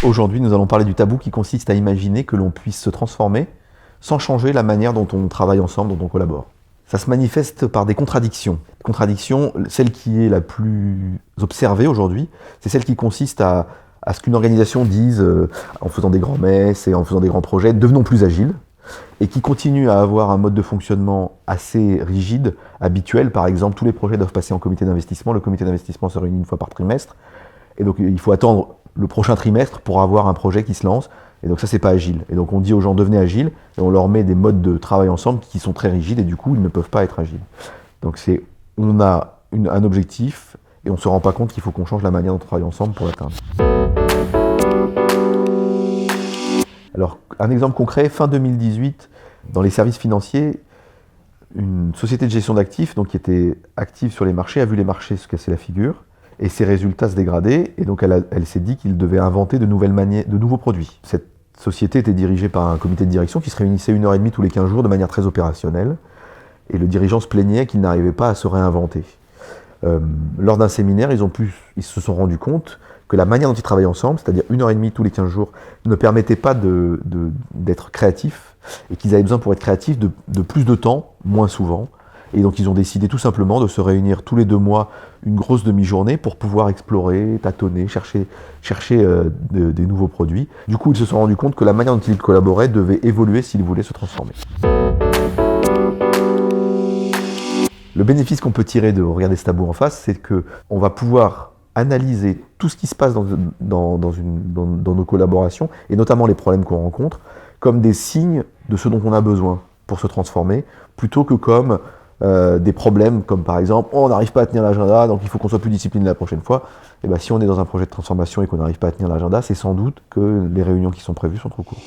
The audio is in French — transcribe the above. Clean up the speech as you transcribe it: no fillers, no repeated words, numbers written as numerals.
Aujourd'hui, nous allons parler du tabou qui consiste à imaginer que l'on puisse se transformer sans changer la manière dont on travaille ensemble, dont on collabore. Ça se manifeste par des contradictions. Contradiction, celle qui est la plus observée aujourd'hui, c'est celle qui consiste à ce qu'une organisation dise, en faisant des grands messes et en faisant des grands projets, devenons plus agiles, et qui continue à avoir un mode de fonctionnement assez rigide, habituel. Par exemple, tous les projets doivent passer en comité d'investissement. Le comité d'investissement se réunit une fois par trimestre, et donc il faut attendre le prochain trimestre pour avoir un projet qui se lance. Et donc ça, c'est pas agile. Et donc on dit aux gens, devenez agiles, et on leur met des modes de travail ensemble qui sont très rigides, et du coup, ils ne peuvent pas être agiles. Donc on a un objectif, et on ne se rend pas compte qu'il faut qu'on change la manière dont on travaille ensemble pour l'atteindre. Alors, un exemple concret, fin 2018, dans les services financiers, une société de gestion d'actifs, donc qui était active sur les marchés, a vu les marchés se casser la figure, et ses résultats se dégrader, et donc elle s'est dit qu'il devait inventer de nouveaux produits. Cette société était dirigée par un comité de direction qui se réunissait 1h30 tous les 15 jours de manière très opérationnelle, et le dirigeant se plaignait qu'il n'arrivait pas à se réinventer. Lors d'un séminaire, ils se sont rendus compte que la manière dont ils travaillaient ensemble, c'est-à-dire 1h30 tous les 15 jours, ne permettait pas d'être créatifs, et qu'ils avaient besoin pour être créatifs de plus de temps, moins souvent. Et donc ils ont décidé tout simplement de se réunir tous les 2 mois, une grosse demi-journée, pour pouvoir explorer, tâtonner, chercher des nouveaux produits. Du coup, ils se sont rendus compte que la manière dont ils collaboraient devait évoluer s'ils voulaient se transformer. Le bénéfice qu'on peut tirer de regarder ce tabou en face, c'est qu'on va pouvoir analyser tout ce qui se passe dans nos collaborations, et notamment les problèmes qu'on rencontre, comme des signes de ce dont on a besoin pour se transformer, plutôt que comme des problèmes comme par exemple on n'arrive pas à tenir l'agenda, donc il faut qu'on soit plus discipliné la prochaine fois. Et bien si on est dans un projet de transformation et qu'on n'arrive pas à tenir l'agenda, c'est sans doute que les réunions qui sont prévues sont trop courtes.